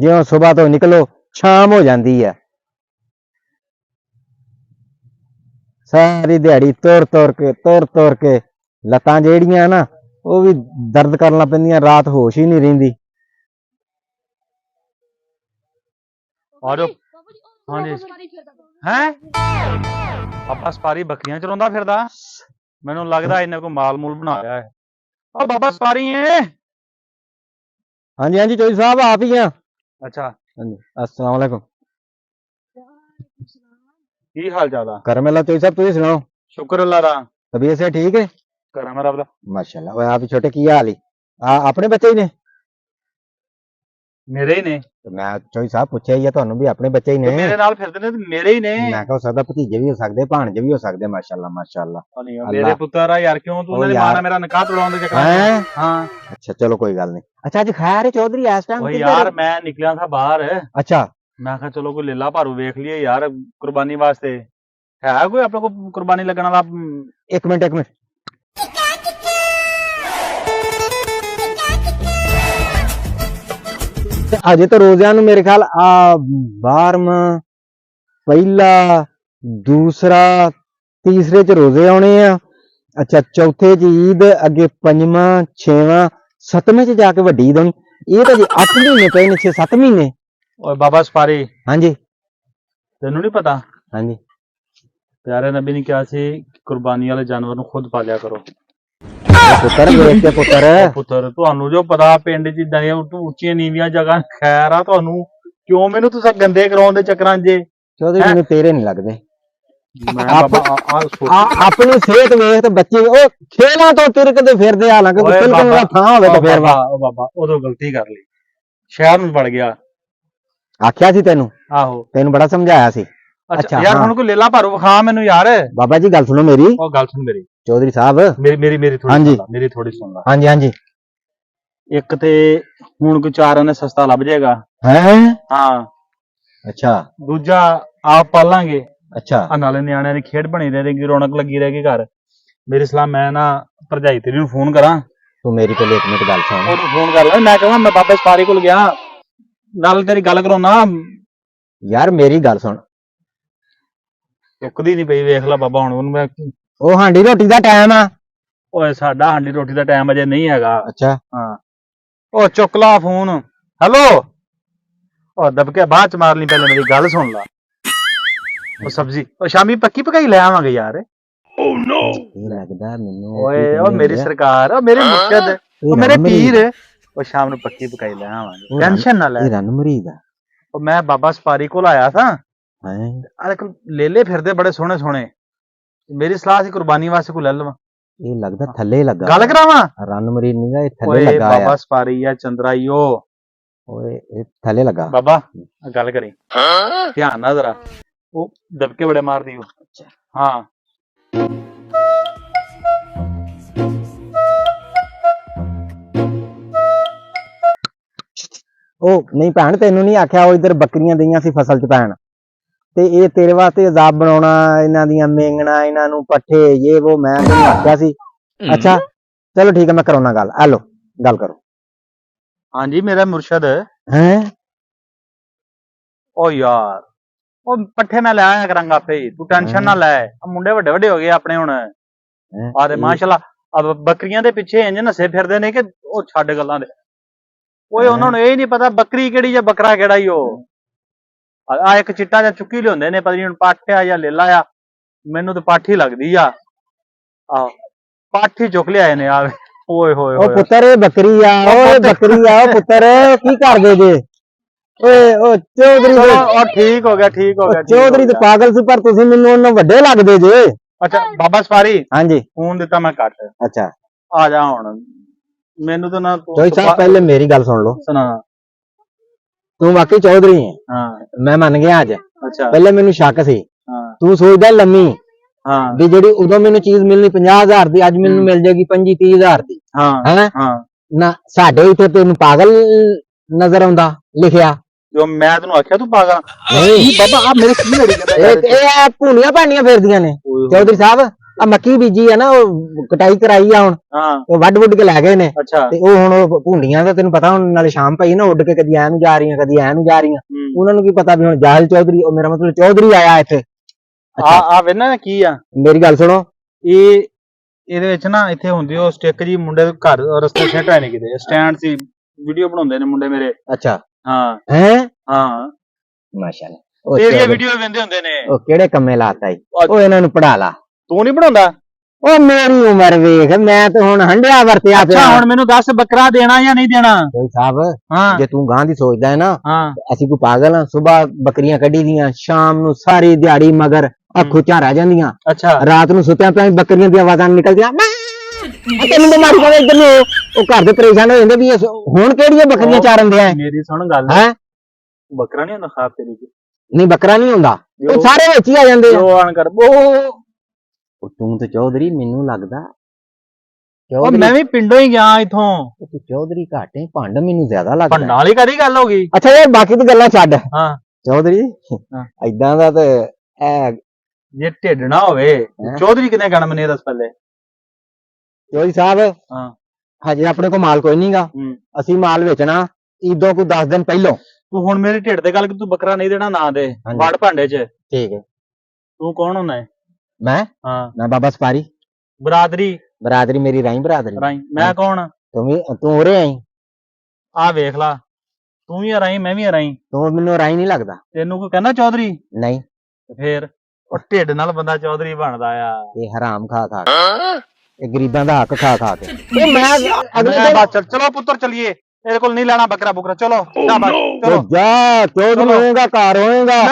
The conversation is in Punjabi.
ਜਿਉਂ ਸੁਬਾਹ ਤੋਂ ਨਿਕਲੋ ਸ਼ਾਮ ਹੋ ਜਾਂਦੀ ਹੈ। ਸਾਰੀ ਦਿਹਾੜੀ ਤੁਰ ਕੇ ਲੱਤਾਂ ਜਿਹੜੀਆਂ ਨਾ ਉਹ ਵੀ ਦਰਦ ਕਰਨ ਲੱਗ ਪੈਂਦੀਆਂ, ਰਾਤ ਹੋਸ਼ ਹੀ ਨਹੀਂ ਰਹਿੰਦੀ। ਹਾਂਜੀ ਹੈ ਬਾਬਾ ਸਪਾਰੀ ਬੱਕਰੀਆਂ ਚਰਾਉਂਦਾ ਫਿਰਦਾ। ਮੈਨੂੰ ਲੱਗਦਾ ਇਹਨੇ ਕੋਈ ਮਾਲ ਮੂਲ ਬਣਾਇਆ ਹੈ। ਉਹ ਬਾਬਾ ਸਪਾਰੀ ਹੈ। ਹਾਂਜੀ ਹਾਂਜੀ ਚੌਧਰੀ ਸਾਹਿਬ ਆਪ ਹੀ ਆ। ਅੱਛਾ ਹਾਂਜੀ अस्सलाम वालेकुम। ਕੀ ਹਾਲ ਚਾਲ ਆ? करम अल्लाह चौधरी साहब तुम सुनाओ। ਸ਼ੁਕਰ ਅੱਲਾ ਦਾ। तबीयत से ठीक है? ਕਰਮ ਰੱਬ ਦਾ। माशाल्लाह। ओए आप छोटे की हाल ही अपने बच्चे ही ने? ਮੇਰੇ ਹੀ ਨੇ। मैं चौधरी साहब पूछा ही है ਤੁਹਾਨੂੰ ਵੀ ਆਪਣੇ ਬੱਚੇ ਹੀ ਨੇ? ਮੇਰੇ ਨਾਲ ਫਿਰਦੇ ਨੇ ਤੇ ਮੇਰੇ ਹੀ ਨੇ। ਮੈਂ ਕਹਾਂ ਸਕਦਾ ਭਤੀਜੇ ਵੀ ਹੋ ਸਕਦੇ, ਭਾਣਜੇ ਵੀ ਹੋ ਸਕਦੇ। ਮਾਸ਼ਾਅੱਲਾ ਮਾਸ਼ਾਅੱਲਾ। ਮੇਰੇ ਪੁੱਤਰ ਆ ਯਾਰ, ਕਿਉਂ ਤੂੰ ਮੇਰੇ ਮਾਂ ਨਾਲ ਮੇਰਾ ਨਿਕਾਹ ਤੋੜਾਉਣ ਦੇ ਚੱਕਰਾਂ ਚ? ਹਾਂ ਅੱਛਾ ਚਲੋ ਕੋਈ ਗੱਲ ਨਹੀਂ। ਅੱਛਾ ਅੱਜ ਖੈਰ ਚੌਧਰੀ ਇਸ ਟਾਈਮ ਓਏ ਯਾਰ ਮੈਂ ਨਿਕਲਿਆ ਥਾ ਬਾਹਰ। ਅੱਛਾ ਮੈਂ ਕਿਹਾ ਚਲੋ ਕੋਈ ਲੀਲਾ ਭਾਰੂ ਵੇਖ ਲਈਏ ਯਾਰ, ਕੁਰਬਾਨੀ ਵਾਸਤੇ ਹੈ ਕੋਈ ਆਪਣੇ ਕੋਲ ਕੁਰਬਾਨੀ ਲੱਗਣ ਵਾਲਾ? ਇੱਕ ਮਿੰਟ अजे तो रोज़िया मेरे ख्याल 12वां पहला दूसरा तीसरे च रोजे आने आ। अच्छा चौथे च ईद, अगे 5वां 6वां 7वें च जाके वड्डी ईद आनी। ये तो जी 8 महीने पे ने, 6-7 महीने। ओए बाबा सपारी हाँ जी तेनू नहीं पता? हाँ जी प्यारे नबी ने क्या सी कुर्बानी वाले जानवर ਨੂੰ खुद पालिया करो। पुत्र देख के ਪੁੱਤਰ ਤੁਹਾਨੂੰ ਜੋ ਪਤਾ ਪਿੰਡ ਚ ਇਦਾਂ ਦੀਆਂ ਉੱਚੀਆਂ ਨੀਵੀਆਂ ਜਗ੍ਹਾ ਖੈਰ ਆ ਤੁਹਾਨੂੰ, ਕਿਉਂ ਮੈਨੂੰ ਤੁਸੀਂ ਗੰਦੇ ਕਰਾਉਣ ਦੇ ਚੱਕਰਾਂ 'ਚ? चौधरी मैंने तेरे नहीं लगते। ਮੈਂ ਬਾਬਾ अपनी सेहत वेख ते बच्चे ओ खेलां तो तिरकदे फिरदे, हालांकि तिरकण दा थां होवे तो फिर ओ बाबा ਉਦੋਂ गलती कर ਲਈ, शहर ਨੂੰ ਵੜ ਗਿਆ। आख्या सी तेनू? आहो तेनू बड़ा समझाया सी। अच्छा यार ਹੁਣ ਕੋਈ ਲੀਲਾ ਭਾਰੂ ਵਿਖਾ ਮੈਨੂੰ ਯਾਰ। बाबा जी गल सुनो मेरी। ਉਹ ਗੱਲ ਸੁਣ ਮੇਰੀ चौधरी साहब ਮੇਰੀ ਥੋੜੀ ਸੁਣ ਲਾ। ਹਾਂਜੀ ਹਾਂਜੀ। ਇੱਕ ਤੇ ਹੁਣ ਕੋਈ ਚਾਰਾਂ ਨੇ ਸਸਤਾ ਲੱਭ ਜਾਏਗਾ ਹੈ। ਹਾਂ ਅੱਛਾ। ਦੂਜਾ ਆਪ ਪਾਲਾਂਗੇ। ਅੱਛਾ। ਆ ਨਾਲੇ ਨਿਆਣਿਆਂ ਦੀ ਖੇਡ ਬਣੀ ਰਹੇਗੀ, ਰੌਣਕ ਲੱਗੀ ਰਹੇਗੀ ਘਰ। ਮੇਰੀ ਸਲਾਹ ਮੈਂ ਨਾ ਭਰਜਾਈ ਤੇਰੀ ਨੂੰ ਫੋਨ ਕਰਾਂ। ਤੂੰ ਮੇਰੀ ਪਹਿਲੇ ਇੱਕ ਮਿੰਟ ਗੱਲ ਸੁਣ। ਉਹਨੂੰ ਫੋਨ ਕਰ ਲੈ, ਮੈਂ ਕਹਾਂ ਮੈਂ ਬਾਬਾ ਸਪਾਰੀ ਕੋਲ ਗਿਆ, ਨਾਲ ਤੇਰੀ ਗੱਲ ਕਰਾਉਣਾ। ਯਾਰ ਮੇਰੀ ਗੱਲ ਸੁਣ। ਚੁੱਕਦੀ ਨਹੀਂ ਪਈ, ਵੇਖ ਲੈ ਬਾਬਾ ਹੁਣ ਉਹਨੂੰ ਮੈਂ। ਉਹ ਹਾਂਡੀ ਰੋਟੀ ਦਾ ਟਾਈਮ ਆ। ਓਏ ਸਾਡਾ ਹਾਂਡੀ ਰੋਟੀ ਦਾ ਟਾਈਮ ਅਜੇ ਨਹੀਂ ਹੈਗਾ। ਅੱਛਾ ਹਾਂ ਉਹ ਚੁੱਕ ਲਾ ਫੋਨ। ਹੈਲੋ ਉਹ ਦਬਕੇ ਬਾਅਦ ਚ ਮਾਰ ਲਈ, ਪਹਿਲੇ ਮੇਰੀ ਗੱਲ ਸੁਣ ਲਾ। ਉਹ ਸਬਜ਼ੀ ਉਹ ਸ਼ਾਮੀ ਪੱਕੀ ਪਕਾਈ ਲੈ ਆਵਾਂਗੇ ਯਾਰ। ਓ ਨੋ ਲੱਗਦਾ ਮੈਨੂੰ। ਓਏ ਉਹ ਮੇਰੀ ਸਰਕਾਰ, ਉਹ ਮੇਰੇ ਮੁਰਸ਼ਦ, ਉਹ ਮੇਰੇ ਪੀਰ, ਉਹ ਸ਼ਾਮ ਨੂੰ ਪੱਕੀ ਪਕਾਈ ਲੈ ਆਵਾਂਗੇ, ਟੈਨਸ਼ਨ ਨਾ ਲੈ। ਰਣ ਮਰੀਦ ਆ। ਉਹ ਮੈਂ ਬਾਬਾ ਸਪਾਰੀ ਕੋਲ ਆਇਆ ਥਾ। ਲੇਲੇ ਫਿਰਦੇ ਬੜੇ ਸੋਹਣੇ ਸੋਹਣੇ। ਮੇਰੀ ਸਲਾਹ ਸੀ ਕੁਰਬਾਨੀ ਵਾਸਤੇ ਕੋਈ ਲੈ ਲਵਾਂ। ਇਹ ਲੱਗਦਾ ਥੱਲੇ ਲੱਗਾ। ਗੱਲ ਕਰਾਵਾਂ? ਰਣ ਮਰੀਦ ਨਹੀਂ ਗਾ, ਇਹ ਥੱਲੇ ਲੱਗਾ ਆ। ਬਾਬਾ ਸਪਾਰੀ ਆ ਚੰਦਰਾਈਓ। ਓਏ ਇਹ ਥੱਲੇ ਲੱਗਾ। ਬਾਬਾ ਗੱਲ ਕਰੀ, ਧਿਆਨ ਨਾਲ ਜ਼ਰਾ। ਉਹ ਦਬਕੇ ਬੜੇ ਮਾਰਦੀ ਉਹ। ਅੱਛਾ ਹਾਂ ਉਹ ਨਹੀਂ ਭੈਣ, ਤੈਨੂੰ ਨਹੀਂ ਆਖਿਆ ਉਹ ਇਧਰ ਬੱਕਰੀਆਂ ਦਈਆਂ ਸੀ ਫਸਲ ਚ ਪੈਣ, ਤੇ ਇਹ ਤੇਰੇ ਵਾਸਤੇ ਅਜ਼ਾਬ ਬਣਾਉਣਾ, ਇਹਨਾਂ ਦੀਆਂ ਮੇਂਗਣਾ, ਇਹਨਾਂ ਨੂੰ ਪੱਠੇ ਇਹ ਉਹ, ਮੈਂ ਤੈਨੂੰ ਆਖਿਆ ਸੀ। ਅੱਛਾ ਚਲੋ ਠੀਕ ਹੈ, ਮੈਂ ਕਰਾਉਣਾ ਗੱਲ। ਹੈਲੋ ਗੱਲ ਕਰੋ। ਹਾਂਜੀ ਮੇਰਾ ਮੁਰਸ਼ਦ ਹੈ। ਉਹ ਯਾਰ ਉਹ ਪੱਠੇ ਮੈਂ ਲੈ ਆਇਆ ਕਰਾਂਗਾ ਆਪੇ, ਤੂੰ ਟੈਨਸ਼ਨ ਨਾ ਲੈ। ਮੁੰਡੇ ਵੱਡੇ ਵੱਡੇ ਹੋ ਗਏ ਆਪਣੇ ਹੁਣ। ਆਰੇ ਮਾਸ਼ਾਅੱਲਾ ਬੱਕਰੀਆਂ ਦੇ ਪਿੱਛੇ ਇੰਜ ਨਸੇ ਫਿਰਦੇ ਨੇ ਕਿ ਉਹ ਛੱਡ ਗੱਲਾਂ ਦੇ। ਓਏ ਉਹਨਾਂ ਨੂੰ ਇਹ ਨਹੀਂ ਪਤਾ ਬੱਕਰੀ ਕਿਹੜੀ ਜਾਂ ਬੱਕਰਾ ਕਿਹੜਾ ਹੀ। ਉਹ ਆ ਇੱਕ ਚਿੱਟਾ ਜਿਹਾ ਚੁੱਕੀ ਲਿਆਉਂਦੇ ਨੇ, ਪਤਾ ਨੀ ਹੁਣ ਪੱਠ ਆ ਜਾਂ ਲੇਲਾ ਆ, ਮੈਨੂੰ ਤਾਂ ਪੱਠ ਹੀ ਲੱਗਦੀ ਆ। ਆਹੋ ਪੱਠ ਹੀ ਚੁੱਕ ਲਿਆਏ ਨੇ। ਆ ਓਏ ਹੋਏ ਉਹ ਪੁੱਤਰ ਇਹ ਬੱਕਰੀ ਆ, ਓਏ ਬੱਕਰੀ ਆ। ਉਹ ਪੁੱਤਰ ਕੀ ਕਰਦੇ ਜੇ? ਓਏ ਉਹ ਚੌਧਰੀ ਉਹ ਠੀਕ ਹੋ ਗਿਆ ਚੌਧਰੀ ਤੇ ਪਾਗਲ ਸੀ, ਪਰ ਤੁਸੀਂ ਮੈਨੂੰ ਉਹਨਾਂ ਵੱਡੇ ਲੱਗਦੇ ਜੇ। ਅੱਛਾ ਬਾਬਾ ਸਪਾਰੀ ਹਾਂਜੀ ਫੋਨ ਦਿੱਤਾ ਮੈਂ ਕੱਟ। ਅੱਛਾ ਆ ਜਾ ਹੁਣ, ਮੈਨੂੰ ਤਾਂ ਨਾ ਚੌਧਰੀ ਸਾਹਿਬ ਪਹਿਲੇ ਮੇਰੀ ਗੱਲ ਸੁਣ ਲਓ। ਸੁਣਾ। ਤੂੰ ਵਾਕਈ ਚੌਧਰੀ ਹੈ। ਹਾਂ ਮੈਂ ਮੰਨ ਗਿਆ ਅੱਜ। ਅੱਛਾ ਪਹਿਲੇ ਮੈਨੂੰ ਸ਼ੱਕ ਸੀ। ਹਾਂ ਤੂੰ ਸੋਚਦਾ ਲੰਮੀ ਹਾਂ ਵੀ ਜਿਹੜੀ ਉਦੋਂ ਮੈਨੂੰ ਚੀਜ਼ ਮਿਲਣੀ 50,000 ਦੀ, ਅੱਜ ਮੈਨੂੰ ਮਿਲ ਜਾਏਗੀ 25-30,000 ਦੀ। ਹਾਂ ਹੈ ਹਾਂ ਨਾ ਸਾਡੇ ਇੱਥੇ ਤੈਨੂੰ ਪਾਗਲ ਨਜ਼ਰ ਆਉਂਦਾ ਲਿਖਿਆ। ਜੋ ਮੈਂ ਤੈਨੂੰ ਆਖਿਆ ਤੂੰ ਪਾਗਲ ਨਹੀਂ ਬਾਬਾ। ਆ ਮੇਰੇ ਕੀ ਲੜੀ ਜਾਂਦਾ? ਇਹ ਭੂਨੀਆਂ ਭਾਂਡੀਆਂ ਫੇਰਦੀਆਂ ਨੇ ਚੌਧਰੀ ਸਾਹਿਬ। ਆ ਮੱਕੀ ਬੀਜੀ ਆ ਨਾ, ਉਹ ਕਟਾਈ ਕਰਾਈ ਆ ਹੁਣ, ਹਾਂ ਉਹ ਵੱਢ ਕੇ ਲੈ ਗਏ ਨੇ। ਅੱਛਾ ਤੇ ਉਹ ਹੁਣ ਉਹ ਭੁੰਡੀਆਂ ਦਾ ਤੈਨੂੰ ਪਤਾ, ਹੁਣ ਨਾਲੇ ਸ਼ਾਮ ਪਈ ਨਾ, ਉੱਡ ਕੇ ਕਦੀ ਐ ਨੂੰ ਜਾ ਰਹੀਆਂ ਕਦੀ ਐ ਨੂੰ ਜਾ ਰਹੀਆਂ। ਉਹਨਾਂ ਨੂੰ ਕੀ ਪਤਾ ਵੀ ਹੁਣ ਜਾਹਿਲ ਚੌਧਰੀ, ਉਹ ਮੇਰਾ ਮਤਲਬ ਚੌਧਰੀ ਆਇਆ ਇੱਥੇ। ਆ ਵੇਨਾ ਕੀ ਆ, ਮੇਰੀ ਗੱਲ ਸੁਣੋ, ਇਹਦੇ ਵਿੱਚ ਨਾ ਇੱਥੇ ਹੁੰਦੀ ਉਹ ਸਟਿੱਕ ਜੀ, ਮੁੰਡੇ ਦੇ ਘਰ ਰਸਤੇ ਸੈੱਟ ਹੋਏ ਨੇ ਕਿਤੇ, ਸਟੈਂਡ ਸੀ, ਵੀਡੀਓ ਬਣਾਉਂਦੇ ਨੇ ਮੁੰਡੇ ਮੇਰੇ। ਅੱਛਾ ਹਾਂ ਹੈ, ਹਾਂ ਮਾਸ਼ਾਅੱਲਾ। ਉਹ ਤੇਰੀਆਂ ਵੀਡੀਓ ਵੇਂਦੇ ਹੁੰਦੇ ਨੇ। ਉਹ ਕਿਹੜੇ ਕੰਮੇ ਲਾਤਾ ਈ, ਉਹ ਇਹਨਾਂ ਨੂੰ ਪੜਾ ਲਾ। ਤੂੰ ਨਹੀਂ ਬਣਾਉਂਦਾ? ਉਹ ਮੇਰੀ ਉਮਰ ਵੇਖ, ਮੈਂ ਤੇ ਹੁਣ ਹੰਡਿਆ ਵਰਤਿਆ ਪਿਆ। ਅੱਛਾ ਹੁਣ ਮੈਨੂੰ ਦੱਸ, ਬੱਕਰਾ ਦੇਣਾ ਜਾਂ ਨਹੀਂ ਦੇਣਾ? ਕੋਈ ਸਾਹਿਬ, ਹਾਂ ਜੇ ਤੂੰ ਗਾਂ ਦੀ ਸੋਚਦਾ ਹੈ ਨਾ, ਹਾਂ ਅਸੀਂ ਕੋਈ ਪਾਗਲ ਆ? ਸੁਬਾਹ ਬੱਕਰੀਆਂ ਕੱਢੀ ਦੀਆਂ, ਸ਼ਾਮ ਨੂੰ ਸਾਰੀ ਦਿਹਾੜੀ ਮਗਰ ਅੱਖੋਂ ਰਹਿ ਜਾਂਦੀਆਂ, ਅੱਛਾ ਰਾਤ ਨੂੰ ਸੁੱਤਿਆਂ ਪਿਆ ਬੱਕਰੀਆਂ ਦੀਆਂ ਆਵਾਜ਼ਾਂ ਨਿਕਲਦੀਆਂ। ਤੈਨੂੰ ਬਿਮਾਰੀ ਪਵੇ ਇੱਧਰ ਨੂੰ, ਉਹ ਘਰ ਦੇ ਪਰੇਸ਼ਾਨ ਹੋ ਜਾਂਦੇ ਵੀ ਹੁਣ ਕਿਹੜੀਆਂ ਬੱਕਰੀਆਂ ਚਾਰਨ ਦਿਆ। ਮੇਰੀ ਸੁਣ ਗੱਲ, ਹੈ ਬੱਕਰਾ ਨਹੀਂ ਹੁੰਦਾ ਖਾਬ ਤੇਰੀ ਚ? ਨਹੀਂ ਬੱਕਰਾ ਨਹੀਂ ਹੁੰਦਾ, ਉਹ ਸਾਰੇ ਵਿੱਚ ਹੀ ਆ ਜਾਂਦੇ ਆ। ਉਹ ਆਣ ਕਰ ਉਹ ਤੂੰ ਤੇ ਚੌਧਰੀ, ਮੈਨੂੰ ਲੱਗਦਾ ਉਹ ਮੈਂ ਵੀ ਪਿੰਡੋਂ ਹੀ ਗਿਆ ਇਥੋਂ। ਤੂੰ ਚੌਧਰੀ ਘਾਟੇ, ਭੰਡ ਮੈਨੂੰ ਜ਼ਿਆਦਾ ਲੱਗਦਾ। ਭੰਡਾਂ ਵਾਲੀ ਕਦੀ ਗੱਲ ਹੋ ਗਈ? ਅੱਛਾ ਯਾਰ ਬਾਕੀ ਦੀ ਗੱਲਾਂ ਛੱਡ, ਹਾਂ ਚੌਧਰੀ ਹਾਂ। ਏਦਾਂ ਦਾ ਤੇ ਇਹ ਜੇ ਢਿੱਡ ਨਾ ਹੋਵੇ ਚੌਧਰੀ ਕਿਨੇ ਕਹਿਣਾ, ਮੈਨੂੰ ਇਹ ਦੱਸ ਪਹਿਲੇ। ਚੌਧਰੀ ਸਾਹਿਬ, ਹਾਂ ਹਜੇ ਆਪਣੇ ਕੋਲ ਮਾਲ ਕੋਈ ਨਹੀਂਗਾ, ਅਸੀਂ ਮਾਲ ਵੇਚਣਾ ਈਦੋਂ ਕੋਈ 10 ਦਿਨ ਪਹਿਲੋਂ। ਤੂੰ ਹੁਣ ਮੇਰੇ ਢਿੱਡ ਤੇ ਗੱਲ ਕਿ ਤੂੰ ਬੱਕਰਾ ਨਹੀਂ ਦੇਣਾ, ਨਾ ਦੇ, ਵੜ ਭਾਂਡੇ ਚ। ਠੀਕ ਹੈ। ਤੂੰ ਕੌਣ ਹੁੰਦਾ ਹੈ? ਮੈਂ ਹਾਂ ਬਾਬਾ ਸਪਾਰੀ। ਬਰਾਦਰੀ ਮੇਰੀ ਰਾਈ ਬਰਾਦਰੀ। ਮੈਂ ਕੌਣ? ਤੂੰ ਉਰੇ ਆਈ, ਆ ਵੇਖ ਲਾ, ਤੂੰ ਵੀ ਰਾਈ ਮੈਂ ਵੀ ਰਾਈ। ਤੂੰ ਮੈਨੂੰ ਰਾਈ ਨਹੀਂ ਲੱਗਦਾ। ਤੈਨੂੰ ਕੋਈ ਕਹਿੰਦਾ ਚੌਧਰੀ? ਨਹੀਂ। ਫੇਰ ਉਹ ਢਿੱਡ ਨਾਲ ਬੰਦਾ ਚੌਧਰੀ ਬਣਦਾ ਆ। ਇਹ ਹਰਾਮ ਖਾ ਕੇ, ਇਹ ਗਰੀਬਾਂ ਦਾ ਹੱਕ ਖਾ ਕੇ। ਉਹ ਮੈਂ ਅਗਲੇ ਦਿਨ ਚਲੋ ਪੁੱਤਰ ਚਲੀਏ, ਇਹਦੇ ਕੋਲ ਨਹੀਂ ਲੈਣਾ ਬੱਕਰਾ ਬੁਕਰਾ। ਚਲੋ ਚਲੋ ਜਾ, ਚੌਧਰੀ ਹੋਏਗਾ, ਘਰ ਹੋਏਗਾ।